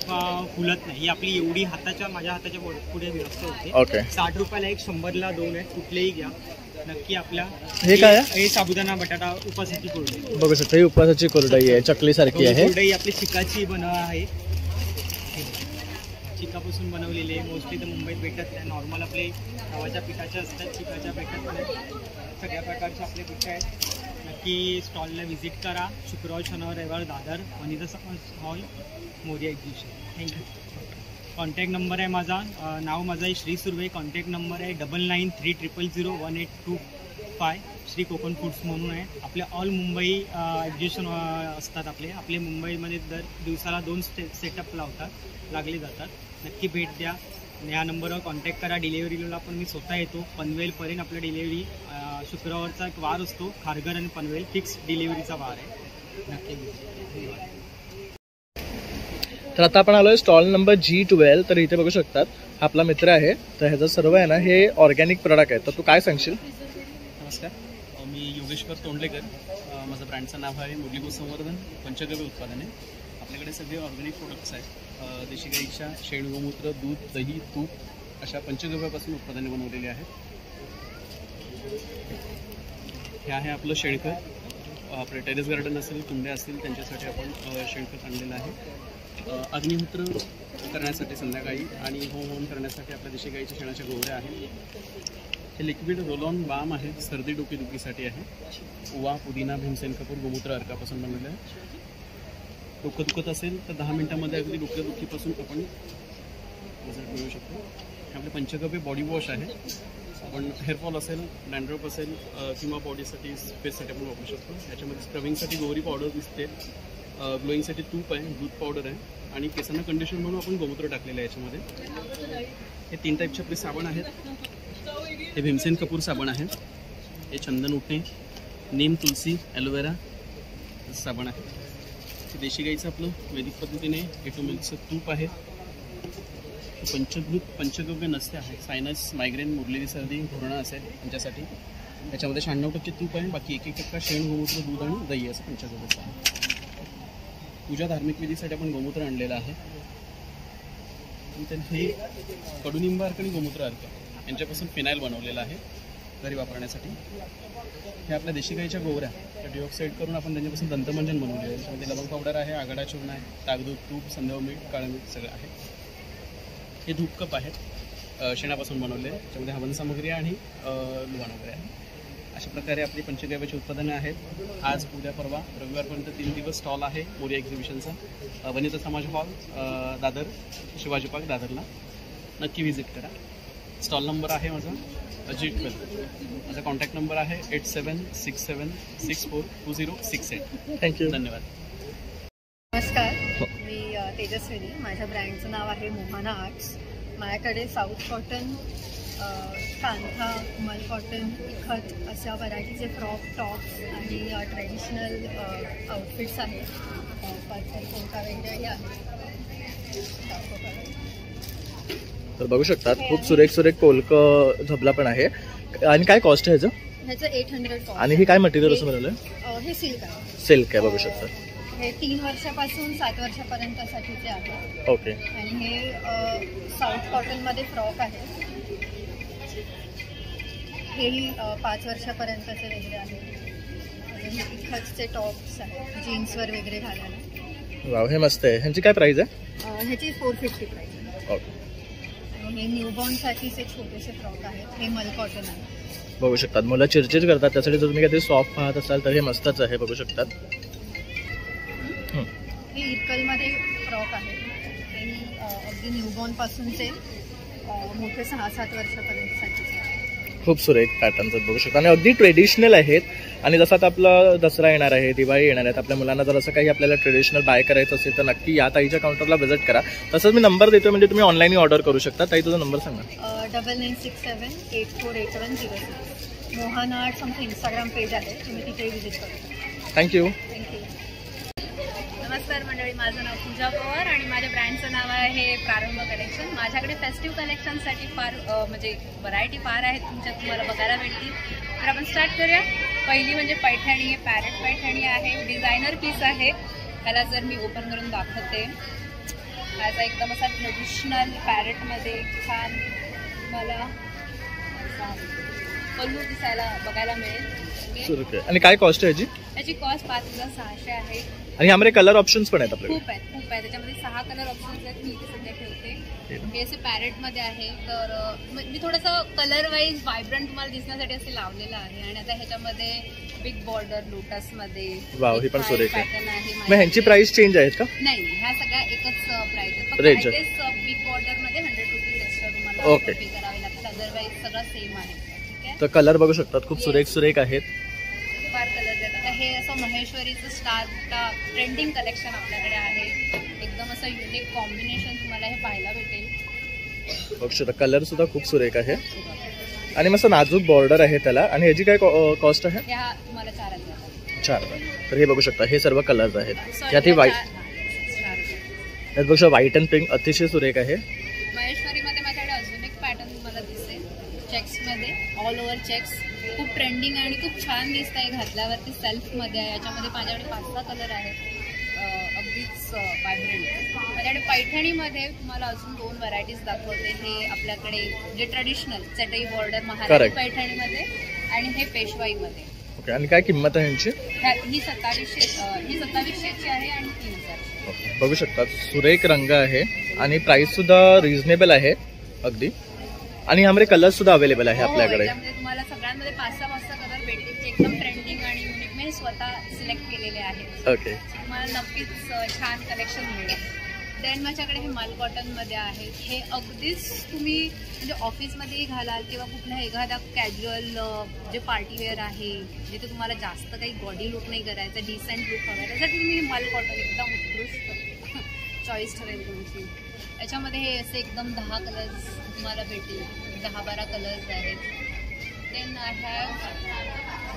Speaker 11: फुलत नाही. ही आपली एवढी माझ्या हाताच्या पुढे व्यवस्था होते.
Speaker 12: ओके,
Speaker 11: 60 रुपयाला एक, 100ला 2 आहेत. कुठलेही घ्या नक्की. आपल्या
Speaker 12: हे काय आहे?
Speaker 11: हे साबुदाणा बटाटा उपासाची कुरडई
Speaker 12: बघू शकता. ही उपवासाची कुरडई आहे, चकली सारखी आहे.
Speaker 11: कुरडई आपली चिकाची आहे. चिकापासून बनवलेली आहे. मोस्टली तर मुंबईत भेटत नाही. नॉर्मल आपले गव्हाच्या पिठाच्या असतात, चिकाच्या भेटत नाही. सगळ्या प्रकारचे आपले पिठं आहेत. नक्की स्टॉलला व्हिजिट करा. शुक्रवार, शनिवार, रविवार Dadar Vanita Samaj hall, Moriya exhibition. Thank you. Contact number आहे माझा, नाव माझं आहे श्री सुर्वे. कॉन्टॅक्ट नंबर आहे 9930001825. श्री कोकण फूड्स म्हणून आहे. आपले ऑल मुंबई एक्झिबिशन असतात. आपले मुंबईमध्ये दर दिवसाला 2 सेटअप लागले जातात. नक्की भेट द्या. ह्या नंबरवर कॉन्टॅक्ट करा. डिलेव्हरीला पण मी स्वतः येतो. पनवेलपर्यंत आपलं डिलेव्हरी. शुक्रवारचा एक वार असतो, खारघर आणि पनवेल फिक्स डिलेव्हरीचा वार आहे. नक्की धन्यवाद.
Speaker 12: तर आता आपण आलोय स्टॉल नंबर G12. तर इथे बघू शकतात हा आपला मित्र आहे. तर ह्याचं सर्व आहे ना हे ऑर्गॅनिक प्रोडक्ट आहे. तर तू काय सांगशील?
Speaker 1: नमस्कार, मी योगेश्वर तोंडलेकर. माझं ब्रँडचं नाव आहे मुरली गोसंवर्धन पंचगव्य उत्पादने. आपल्याकडे सगळे ऑर्गॅनिक प्रोडक्ट्स आहेत. देशी गाईच्या शेण, गोमूत्र, दूध, दही, तूप अशा पंचगव्यापासून उत्पादने बनवलेली आहेत. हे आहे आपलं शेणखत. आपलं टेरेस गार्डन असेल, कुंड्या असतील त्यांच्यासाठी आपण शेणखत आणलेलं आहे. अग्निहोत्र करण्यासाठी संध्याकाळी आणि होम करण्यासाठी आपल्या देशी गाईच्या शेणाच्या गोवऱ्या आहेत. हे लिक्विड रोल ऑन बाम आहे, सर्दी डोकेदुखीसाठी आहे. ओवा, पुदिना, भीमसेन कपूर, गोमूत्र अर्कापासून बनवलं आहे. डोकं दुखत असेल तर 10 मिनिटांमध्ये अगदी डोकेदुखीपासून आपण रिझल्ट मिळवू शकतो. हे आपले पंचगव्य बॉडी वॉश आहे. आपण हेअरफॉल असेल, डॅन्ड्रफ असेल किंवा बॉडीसाठी फेससाठी आपण वापरू शकतो. याच्यामध्ये स्क्रबिंगसाठी गोवरी पावडर दिसते, ग्लोईंगसाठी तूप आहे, दूध पावडर आहे आणि केसांना कंडिशन म्हणून आपण गोमूत्र टाकलेलं आहे याच्यामध्ये. हे 3 टाईपचे आपले साबण आहेत. हे भीमसेन कपूर साबण आहे. हे चंदन उठणे, नीम, तुलसी, ॲलोवेरा साबण आहे. हे देशी गाईचं आपलं वैदिक पद्धतीने A2 मिल्कचं तूप आहे. पंचगव्य नसते आहे. सायनस, मायग्रेन, मुरलेली सर्दी, घोरणा असेल त्यांच्यासाठी. त्याच्यामध्ये 96% तूप आहे. बाकी 1% शेण, गोमूत्र, दूध आणि दही असं पंचगव्याचं आहे. पूजा धार्मिक विधीसाठी आपण गोमूत्र आणलेलं आहे. हे कडुनिंब अर्क आणि गोमूत्र अर्क यांच्यापासून फिनाईल बनवलेलं आहे घरी वापरण्यासाठी. हे आपल्या देशी गाईच्या गोवऱ्या त्या डिऑक्साईड करून आपण त्यांच्यापासून दंतमंजन बनवलेलं आहे. त्याच्यामध्ये लवंग पावडर आहे, आघाडा चूर्ण आहे, ताकदूध, तूप, संदव मीठ, काळं मीठ सगळं आहे. हे धूप कप आहेत शेणापासून बनवले. त्याच्यामध्ये हवन सामग्री आणि लुवाण वगैरे आहे. अशा प्रकारे आपली पंचगव्याची उत्पादनं आहेत. आज, उद्या, परवा, रविवारपर्यंत 3 दिवस स्टॉल आहे मोरिया एक्झिबिशनचा. वनिता समाज हॉल, दादर, शिवाजी पार्क, दादरला. नक्की व्हिजिट करा. स्टॉल नंबर आहे माझा G12. माझा कॉन्टॅक्ट नंबर आहे 8767642068.
Speaker 12: थँक्यू,
Speaker 1: धन्यवाद.
Speaker 5: नमस्कार, मी तेजस्विनी. माझ्या ब्रँडचं नाव आहे मोहाना आर्ट्स. माझ्याकडे साऊथ कॉटन, कांथा, मल कॉटन, इखत अशा व्हरायटीचे फ्रॉक, टॉप्स आणि ट्रेडिशनल आउटफिट्स आहेत. पर्पल कोणता वेगळ्याही आहेत.
Speaker 12: तर बघू शकतात खूप सुरेख पोलक झबला पण आहे. आणि काय कॉस्ट आहे ह्याचं?
Speaker 5: 800 कॉस्ट.
Speaker 12: आणि हे काय मटेरियल असं बनवलं?
Speaker 5: हे सिल्क आहे.
Speaker 12: सिल्क आहे बघू शकता.
Speaker 6: हे 3 वर्षापासून 7 वर्षापर्यंतसाठीचे आहे.
Speaker 12: ओके.
Speaker 6: आणि हे साऊथ कॉटनमध्ये फ्रॉक आहे. हेही 5 वर्षापर्यंतचे वगैरे आहे. खचचे टॉप्स आहेत जीन्सवर वगैरे घालायला.
Speaker 12: वाव, हे मस्त आहे. ह्यांची काय प्राइस आहे?
Speaker 6: ह्याची 450 प्राइस आहे.
Speaker 12: ओके.
Speaker 6: आणि हे न्यूबॉर्नसाठीचे छोटेसे फ्रॉक आहेत. हे मल कॉटन आहे.
Speaker 12: बघू शकतात, मुलं चिरचिर करतात, त्यासाठी जर तुम्ही काहीतरी सॉफ्ट पाहत असाल तर हे मस्तच आहे. बघू शकतात.
Speaker 6: हे इरकलमध्ये फ्रॉक आहे. ते अगदी न्यूबॉर्नपासूनचे मोठे 6-7 वर्षापर्यंतसाठीचे आहे.
Speaker 12: खूप सुरेख पॅटर्न्स आहेत बघू शकता आणि अगदी ट्रेडिशनल आहेत. आणि जसं आता आपला दसरा येणार आहे, दिवाळी येणार आहेत, आपल्या मुलांना जर असं काही आपल्याला ट्रेडिशनल बाय करायचं असेल तर नक्की या ताईच्या काउंटरला व्हिजिट करा. तसंच मी नंबर देतो, म्हणजे तुम्ही ऑनलाईन ऑर्डर करू शकता. ताई तुझा नंबर सांगा.
Speaker 6: 9967848106. मोहन आर्ट्स आमचं इंस्टाग्राम पेज आहे, तुम्ही तिथे व्हिजिट करू शकता.
Speaker 12: थँक्यू.
Speaker 10: नमस्कार मंडळी, माझं नाव पूजा पवार आणि माझ्या ब्रँडचं नाव आहे प्रारंभ कलेक्शन. माझ्याकडे फेस्टिव्ह कलेक्शनसाठी फार म्हणजे व्हरायटी फार आहेत तुम्हाला बघायला भेटतील. तर आपण स्टार्ट करूया. पहिली म्हणजे पैठणी आहे. पॅरेट पैठणी आहे. डिझायनर पीस आहे. त्याला जर मी ओपन करून दाखवते, माझा एकदम असा ट्रेडिशनल पॅरेटमध्ये छान मला पल्लू दिसायला बघायला मिळेल.
Speaker 12: आणि काय कॉस्ट आहे याची?
Speaker 10: याची कॉस्ट 5600 आहे.
Speaker 12: आणि यामध्ये कलर ऑप्शन्स पण आहेत आपल्याकडे?
Speaker 10: खूप आहेत. त्याच्यामध्ये 6 कलर ऑप्शन्स आहेत. मी इथे सध्या ठेवते. हे असे पॅरेटमध्ये आहे. तर मी थोडंसं कलर वाईज व्हायब्रंट तुम्हाला दिसण्यासाठी असे लावलेलं आहे. आणि आता ह्याच्यामध्ये बिग बॉर्डर लोटसमध्ये पॅटर्न आहे.
Speaker 12: मग ह्यांची प्राइस चेंज आहेत का?
Speaker 10: नाही, ह्या सगळ्या एकच प्राइस आहे. फक्त बिग बॉर्डरमध्ये 100 रुपीज एक्स्ट्रा तुम्हाला पे करावे लागतात. अदरवाईज सगळं सेम आहे. ठीक आहे.
Speaker 12: तर कलर बघू शकतात, खूप सुरेख आहेत.
Speaker 10: फार कलर आहेत. आता हे असं महेश्वरीचं स्टार ट्रेंडिंग कलेक्शन आपल्याकडे आहे. एकदम असं युनिक कॉम्बिनेशन तुम्हाला हे पाहायला भेटेल.
Speaker 12: बघू शकता, कलर सुद्धा खूप सुरेख आहे आणि मस्त नाजूक बॉर्डर आहे त्याला. आणि ह्याची काय कॉस्ट आहे?
Speaker 10: ह्या तुम्हाला 4000.
Speaker 12: 4000. तर हे बघू शकता, हे सर्व कलर्स आहेत. यात व्हाईट, यात बघू शकता व्हाईट अँड पिंक अतिशय सुरेख आहे.
Speaker 10: महेश्वरीमध्ये माझ्याकडे अजून एक पॅटर्न तुम्हाला दिसेल चेक्समध्ये, ऑल ओव्हर चेक्स. खूप ट्रेंडिंग आणि खूप छान दिसत आहे घातल्यावरती. सेल्फमध्ये आहे. याच्यामध्ये माझ्याकडे 5-6 कलर आहेत. अगदीच व्हायब्रंट. माझ्याकडे पैठणीमध्ये तुम्हाला अजून 2 व्हरायटीज दाखवते. हे आपल्याकडे जे ट्रेडिशनल चटई बॉर्डर महाराष्ट्र पैठणीमध्ये आणि हे पेशवाईमध्ये.
Speaker 12: ओके. आणि काय किंमत आहे यांची?
Speaker 10: ही 2700ची आहे आणि 3000.
Speaker 12: बघू शकता, सुरेख रंग आहे आणि प्राइस सुद्धा रिझनेबल आहे अगदी. आणि ह्यामध्ये कलर सुद्धा अवेलेबल आहे आपल्याकडे.
Speaker 10: तुम्हाला सगळ्यांमध्ये 5-6 कलर भेटतील जे एकदम ट्रेंडिंग आणि युनिक मी स्वतः सिलेक्ट केलेले आहेत.
Speaker 12: ओके.
Speaker 10: तुम्हाला नक्कीच छान कलेक्शन मिळेल. देन माझ्याकडे हे माल कॉटनमध्ये आहेत. हे अगदीच तुम्ही म्हणजे ऑफिसमध्येही घालाल किंवा कुठल्या एखादा कॅज्युअल जे पार्टीवेअर आहे, जिथे तुम्हाला जास्त काही बॉडी लुक नाही करायचं, डिसेंट लुक हवा, त्यासाठी तुम्ही माल कॉटन एकदम उत्कृष्ट चॉईस ठरेल तुमची. याच्यामध्ये हे असे एकदम 10 कलर्स तुम्हाला भेटतील. 10-12 कलर्स आहेत. Then I have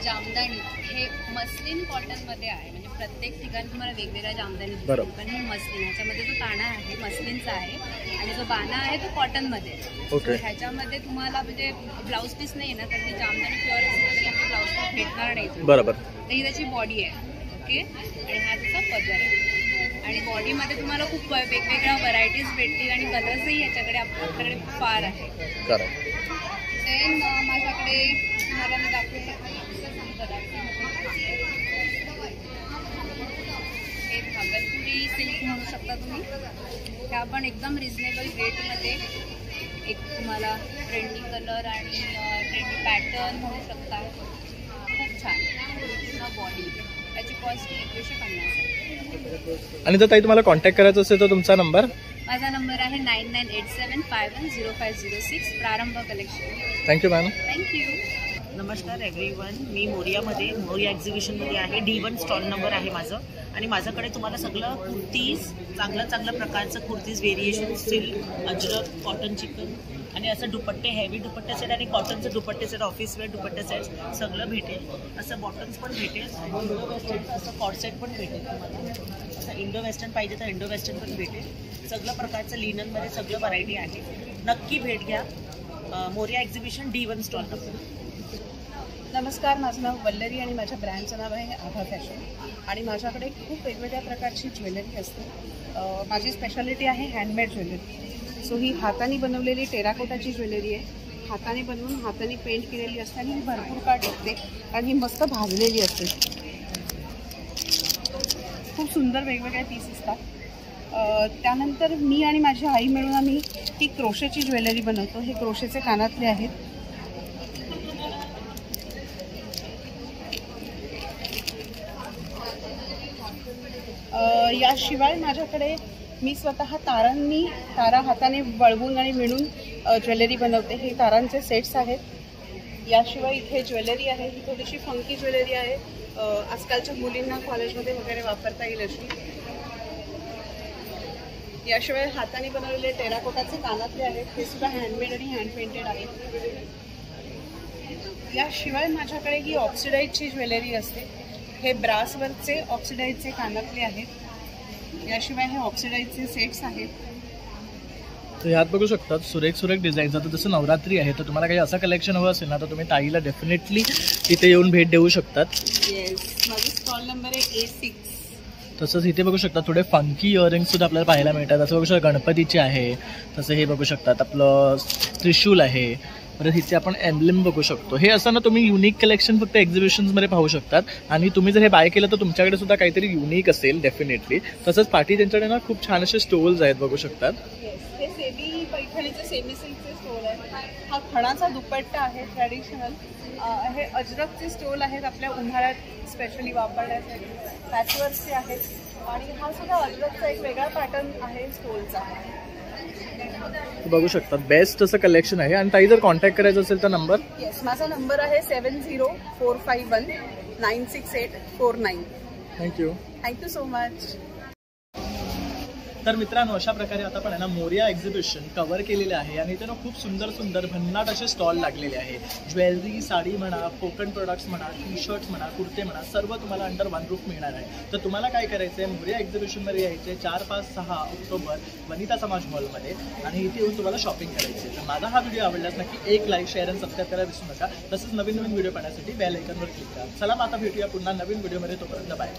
Speaker 10: Jamdani. हे मस्लिन कॉटनमध्ये आहे. म्हणजे प्रत्येक ठिकाणी तुम्हाला वेगवेगळ्या जामदानी दिसतील, पण हे मस्लिन. ह्याच्यामध्ये जो ताणा आहे मस्लिनचा आहे आणि जो बाणा आहे तो कॉटनमध्ये. ह्याच्यामध्ये तुम्हाला म्हणजे ब्लाऊज पीस नाही ना, तर ती जामदानी प्युअर असेल तर ब्लाऊज पीस भेटणार नाही.
Speaker 12: बरोबर.
Speaker 10: तर ही त्याची बॉडी आहे. ओके. आणि हा त्याचा पदर आहे. आणि बॉडीमध्ये तुम्हाला खूप वेगवेगळ्या व्हरायटीज भेटतील आणि कलर्सही याच्याकडे आपल्याकडे फार आहे. देन माझ्याकडे तुम्हाला मी दाखवू शकते हे भागलपुरी सिल्क म्हणू शकता तुम्ही. ह्या पण एकदम रिजनेबल रेटमध्ये एक तुम्हाला ट्रेंडिंग कलर आणि ट्रेंडिंग पॅटर्न म्हणू शकता. खूप छान बॉडी. त्याची कॉस्ट 2150.
Speaker 12: आणि जर ताई तुम्हाला कॉन्टॅक्ट करायचं असेल तर तुमचा नंबर?
Speaker 10: माझा नंबर आहे 9987510506. प्रारंभ कलेक्शन.
Speaker 12: Thank you ma'am.
Speaker 10: थँक्यू.
Speaker 13: नमस्कार एव्हरीवन. मी मोरिया एक्झिबिशनमध्ये आहे. D1 स्टॉल नंबर आहे माझं. आणि माझ्याकडे तुम्हाला सगळं कुर्तीज, चांगलं प्रकारचं kurtis variation, silk, Ajrak, cotton chicken आणि असं दुपट्टे, हेवी दुपट्टे सेट आणि कॉटनचे दुपट्टे सेट, ऑफिसवेअर दुपट्टे सेट सगळं भेटेल. असं बॉटम्स पण भेटेल. इंडो वेस्टर्नचं असं कॉट सेट पण भेटेल तुम्हाला. असं इंडो वेस्टर्न पाहिजे तर इंडो वेस्टर्न पण भेटेल. सगळं प्रकारचं लिननमध्ये सगळं व्हरायटी आहे. नक्की भेट घ्या. Moriya exhibition D1 stall number.
Speaker 14: नमस्कार, माझं नाव वल्लरी आणि माझ्या ब्रँडचं नाव आहे आभा फॅशन. आणि माझ्याकडे खूप वेगवेगळ्या प्रकारची ज्वेलरी असते. माझी स्पेशालिटी आहे हँडमेड ज्वेलरी. सो ही हाताने बनवलेली टेराकोटाची ज्वेलरी आहे. हाताने बनवून हाताने पेंट केलेली असते आणि ही भरपूर काळ टिकते आणि ही मस्त भाजलेली असते. खूप सुंदर वेगवेगळे पीस असतात. त्यानंतर मी आणि माझी आई मिळून आम्ही ही क्रोशेची ज्वेलरी बनवतो. हे क्रोशेचे कानातले आहेत. याशिवाय माझ्याकडे मी स्वतः तारा हाताने वळवून आणि विणून ज्वेलरी बनवते. हे तारांचे सेट्स आहेत. याशिवाय इथे ज्वेलरी आहे. ही थोडीशी फंकी ज्वेलरी आहे. आजकालच्या मुलींना कॉलेजमध्ये वगैरे वापरता येईल अशी. याशिवाय हाताने बनवलेले टेराकोटाचे कानातले आहेत. हे सुद्धा हँडमेड आणि हँड पेंटेड आहेत. याशिवाय माझ्याकडे ही ऑक्सिडाईजची ज्वेलरी असते. हे ब्रासवरचे ऑक्सिडाईजचे कानातले आहेत. याशिवाय हे ऑक्सिडाईजचे सेट्स आहेत.
Speaker 12: तर ह्यात बघू शकतात सुरेख डिझाईन्स. आता जसं नवरात्री आहे तर तुम्हाला काही असं कलेक्शन हवं असेल ना तर तुम्ही ताईला डेफिनेटली इथे येऊन भेट देऊ शकतात.
Speaker 14: येस, माझा स्टॉल नंबर आहे A6.
Speaker 12: तसंच इथे बघू शकता थोडे फंकी इयरिंग्स सुद्धा आपल्याला पाहायला मिळतात. असं बघू शकता गणपतीचे आहे. तसं हे बघू शकतात आपलं त्रिशूल आहे. परत इथे आपण एम्ब्लेम बघू शकतो. हे असं ना तुम्ही युनिक कलेक्शन फक्त एक्झिबिशन्समध्ये पाहू शकतात. आणि तुम्ही जर हे बाय केलं तर तुमच्याकडे सुद्धा काहीतरी युनिक असेल डेफिनेटली. तसंच पाठी त्यांच्याकडे ना खूप छान असे स्टोल्स आहेत बघू शकतात.
Speaker 14: हे सेमी पैठणीचे सेमी सिल्कचे स्टोल आहे. हा खणाचा दुपट्टा आहे ट्रॅडिशनल. हे अजरकचे स्टोल आहेत आपल्या उन्हाळ्यात स्पेशली वापरण्यासाठी. पॅचवर्कचे आहेत. आणि हा सुद्धा अजरकचा एक वेगळा पॅटर्न आहे स्टोलचा.
Speaker 12: बघू शकतात बेस्ट असं कलेक्शन आहे. आणि ताई जर कॉन्टॅक्ट करायचं असेल तर नंबर.
Speaker 14: येस, माझा नंबर आहे 7045196849. Thank you so much.
Speaker 12: तर मित्रांनो अशा प्रकारे आता आपण आहे ना मोरिया एक्झिबिशन कव्हर केलेले आहे. आणि इथे ना खूप सुंदर भन्नाट असे स्टॉल लागलेले आहे. ज्वेलरी, साडी म्हणा, कोकण प्रोडक्ट्स म्हणा, टी शर्ट्स म्हणा, कुर्ते म्हणा, सर्व तुम्हाला अंडर वन रूफ मिळणार आहे. तर तुम्हाला काय करायचं आहे, मोरिया एक्झिबिशनमध्ये यायचे 4, 5, 6 ऑक्टोबर वनिता समाज हॉलमध्ये. आणि इथे येऊन तुम्हाला शॉपिंग करायची आहे. तर माझा हा व्हिडिओ आवडलाच नक्की एक लाईक, शेअर आणि सबस्क्राईब करायला विसरू नका. तसंच नवीन व्हिडिओ पाहण्यासाठी बेल आयकॉनवर क्लिक करा. चला मग आता भेटूया पुन्हा नवीन व्हिडिओमध्ये. तोपर्यंत बाय.